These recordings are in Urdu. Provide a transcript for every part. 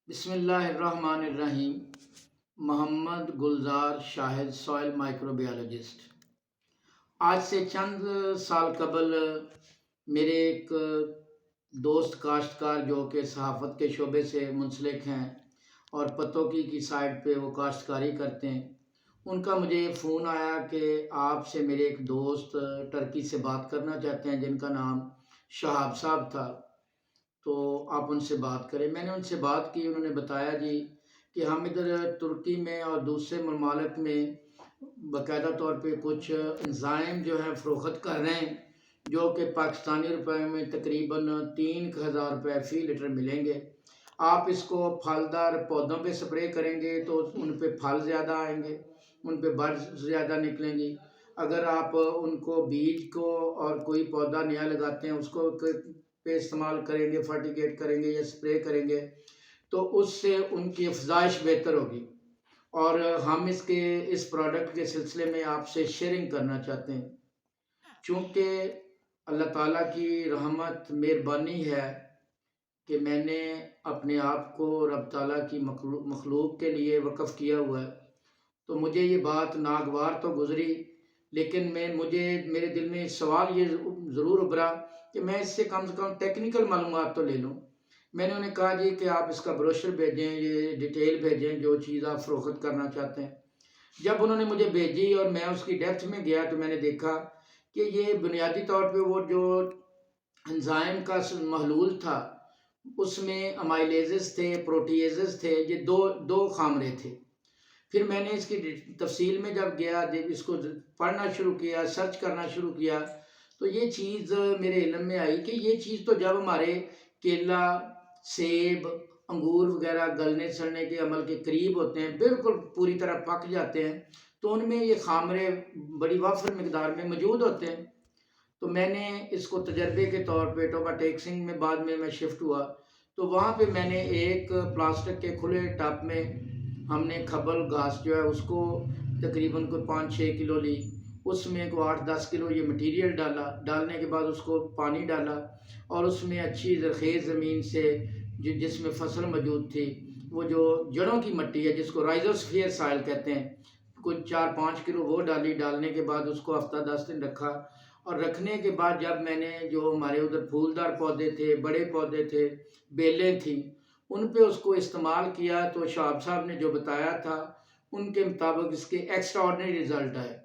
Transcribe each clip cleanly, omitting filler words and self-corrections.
بسم اللہ الرحمن الرحیم۔ محمد گلزار شاہد، سوائل مائکروبیالوجسٹ۔ آج سے چند سال قبل میرے ایک دوست کاشتکار جو کہ صحافت کے شعبے سے منسلک ہیں اور پتوکی کی سائٹ پہ وہ کاشتکاری کرتے ہیں، ان کا مجھے فون آیا کہ آپ سے میرے ایک دوست ٹرکی سے بات کرنا چاہتے ہیں جن کا نام شہاب صاحب تھا، تو آپ ان سے بات کریں۔ میں نے ان سے بات کی، انہوں نے بتایا جی کہ ہم ادھر ترکی میں اور دوسرے ممالک میں باقاعدہ طور پہ کچھ انزائم جو ہیں فروخت کر رہے ہیں جو کہ پاکستانی روپے میں تقریباً 3000 روپے فی لیٹر ملیں گے۔ آپ اس کو پھلدار پودوں پہ سپرے کریں گے تو ان پہ پھل زیادہ آئیں گے، ان پہ برڈز زیادہ نکلیں گی۔ اگر آپ ان کو بیج کو اور کوئی پودا نیا لگاتے ہیں اس کو پہ استعمال کریں گے، فرٹیگیٹ کریں گے یا سپرے کریں گے تو اس سے ان کی افزائش بہتر ہوگی۔ اور ہم اس پروڈکٹ کے سلسلے میں آپ سے شیئرنگ کرنا چاہتے ہیں، چونکہ اللہ تعالیٰ کی رحمت مہربانی ہے کہ میں نے اپنے آپ کو رب تعالیٰ کی مخلوق کے لیے وقف کیا ہوا ہے، تو مجھے یہ بات ناگوار تو گزری، لیکن میرے دل میں سوال یہ ضرور ابھرا کہ میں اس سے کم ٹیکنیکل معلومات تو لے لوں۔ میں نے انہیں کہا جی کہ آپ اس کا بروشر بھیجیں، یہ ڈیٹیل بھیجیں جو چیز آپ فروخت کرنا چاہتے ہیں۔ جب انہوں نے مجھے بھیجی اور میں اس کی ڈیپتھ میں گیا تو میں نے دیکھا کہ یہ بنیادی طور پہ وہ جو انزائم کا محلول تھا اس میں امائلیزز تھے، پروٹیزز تھے، یہ دو خامرے تھے۔ پھر میں نے اس کی تفصیل میں جب گیا، اس کو پڑھنا شروع کیا، سرچ کرنا شروع کیا، تو یہ چیز میرے علم میں آئی کہ یہ چیز تو جب ہمارے کیلا، سیب، انگور وغیرہ گلنے سڑنے کے عمل کے قریب ہوتے ہیں، بالکل پوری طرح پک جاتے ہیں، تو ان میں یہ خامرے بڑی وافر مقدار میں موجود ہوتے ہیں۔ تو میں نے اس کو تجربے کے طور پہ ٹوبا ٹیکسنگ میں بعد میں شفٹ ہوا، تو وہاں پہ میں نے ایک پلاسٹک کے کھلے ٹب میں ہم نے کھبل گھاس جو ہے اس کو تقریباً کوئی 5-6 کلو لی، اس میں کوئی 8-10 کلو یہ مٹیریل ڈالا، ڈالنے کے بعد اس کو پانی ڈالا اور اس میں اچھی زرخیز زمین سے جس میں فصل موجود تھی، وہ جو جڑوں کی مٹی ہے جس کو رائزوسفیئر سائل کہتے ہیں، کچھ 4-5 کلو وہ ڈالی۔ ڈالنے کے بعد اس کو ہفتہ 10 دن رکھا، اور رکھنے کے بعد جب میں نے جو ہمارے ادھر پھولدار پودے تھے، بڑے پودے تھے، بیلیں تھیں، ان پہ اس کو استعمال کیا تو شہاب صاحب نے جو بتایا تھا ان کے مطابق اس کے ایکسٹرا آرڈنری رزلٹ آئے۔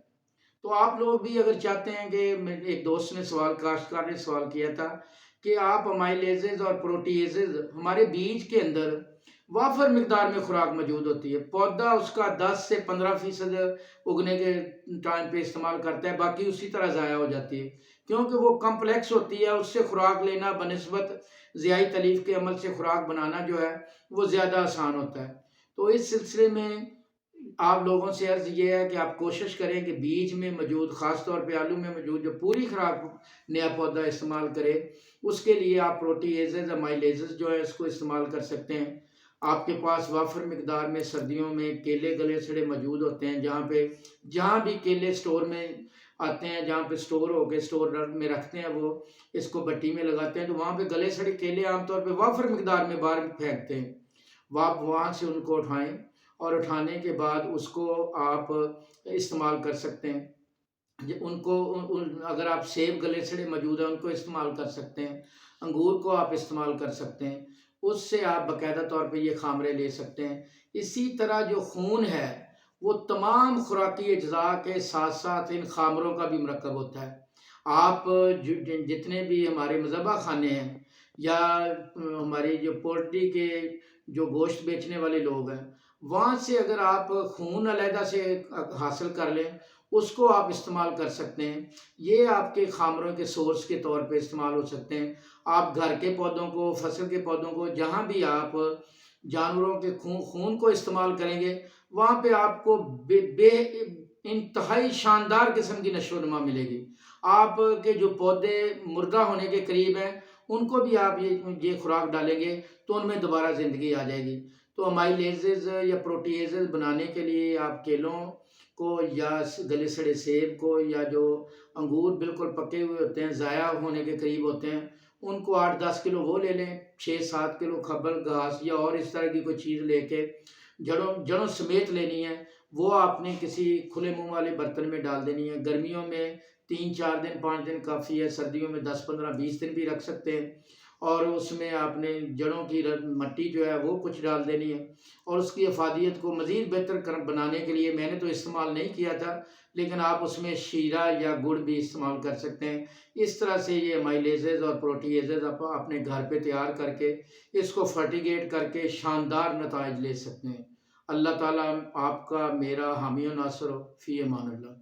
تو آپ لوگ بھی اگر چاہتے ہیں کہ ایک دوست نے کاشتکار نے سوال کیا تھا کہ آپ امائلیزز اور پروٹیزز ہمارے بیج کے اندر وافر مقدار میں خوراک موجود ہوتی ہے، پودا اس کا 10 سے 15% اگنے کے ٹائم پہ استعمال کرتا ہے، باقی اسی طرح ضائع ہو جاتی ہے کیونکہ وہ کمپلیکس ہوتی ہے، اس سے خوراک لینا بنسبت ضیائی تلیف کے عمل سے خوراک بنانا جو ہے وہ زیادہ آسان ہوتا ہے۔ تو اس سلسلے میں آپ لوگوں سے عرض یہ ہے کہ آپ کوشش کریں کہ بیج میں موجود، خاص طور پہ آلو میں موجود جو پوری خوراک نیا پودا استعمال کرے، اس کے لیے آپ پروٹیزز، امائلیزز جو ہے اس کو استعمال کر سکتے ہیں۔ آپ کے پاس وافر مقدار میں سردیوں میں کیلے گلے سڑے موجود ہوتے ہیں، جہاں بھی کیلے سٹور میں آتے ہیں، جہاں پہ سٹور ہو کے سٹور میں رکھتے ہیں، وہ اس کو بٹی میں لگاتے ہیں، تو وہاں پہ گلے سڑے کیلے عام طور پہ وافر مقدار میں باہر پھینکتے ہیں، آپ وہاں سے ان کو اٹھائیں اور اٹھانے کے بعد اس کو آپ استعمال کر سکتے ہیں۔ ان کو اگر آپ سیب گلے سڑے موجود ہیں ان کو استعمال کر سکتے ہیں، انگور کو آپ استعمال کر سکتے ہیں، اس سے آپ باقاعدہ طور پہ یہ خامرے لے سکتے ہیں۔ اسی طرح جو خون ہے وہ تمام خوراکی اجزاء کے ساتھ ساتھ ان خامروں کا بھی مرکب ہوتا ہے۔ آپ جتنے بھی ہمارے مذبح خانے ہیں یا ہماری جو پولٹری کے جو گوشت بیچنے والے لوگ ہیں، وہاں سے اگر آپ خون علیحدہ سے حاصل کر لیں اس کو آپ استعمال کر سکتے ہیں، یہ آپ کے خامروں کے سورس کے طور پہ استعمال ہو سکتے ہیں۔ آپ گھر کے پودوں کو، فصل کے پودوں کو، جہاں بھی آپ جانوروں کے خون کو استعمال کریں گے وہاں پہ آپ کو بے انتہائی شاندار قسم کی نشو و نما ملے گی۔ آپ کے جو پودے مردہ ہونے کے قریب ہیں ان کو بھی آپ یہ خوراک ڈالیں گے تو ان میں دوبارہ زندگی آ جائے گی۔ تو امائلیزز یا پروٹیزز بنانے کے لیے آپ کیلوں کو یا گلے سڑے سیب کو یا جو انگور بالکل پکے ہوئے ہوتے ہیں، ضائع ہونے کے قریب ہوتے ہیں، ان کو 8-10 کلو وہ لے لیں، 6-7 کلو کھبل گھاس یا اور اس طرح کی کوئی چیز لے کے جڑوں سمیت لینی ہے، وہ آپ نے کسی کھلے منہ والے برتن میں ڈال دینی ہے۔ گرمیوں میں 3-4 دن 5 دن کافی ہے، سردیوں میں 10-15-20 دن بھی رکھ سکتے ہیں، اور اس میں آپ نے جڑوں کی مٹی جو ہے وہ کچھ ڈال دینی ہے، اور اس کی افادیت کو مزید بہتر بنانے کے لیے میں نے تو استعمال نہیں کیا تھا، لیکن آپ اس میں شیرہ یا گڑ بھی استعمال کر سکتے ہیں۔ اس طرح سے یہ مائلیزز اور پروٹیزز آپ اپنے گھر پہ تیار کر کے اس کو فرٹیگیٹ کر کے شاندار نتائج لے سکتے ہیں۔ اللہ تعالیٰ آپ کا میرا حامی و ناصر ہو، فی امان اللہ۔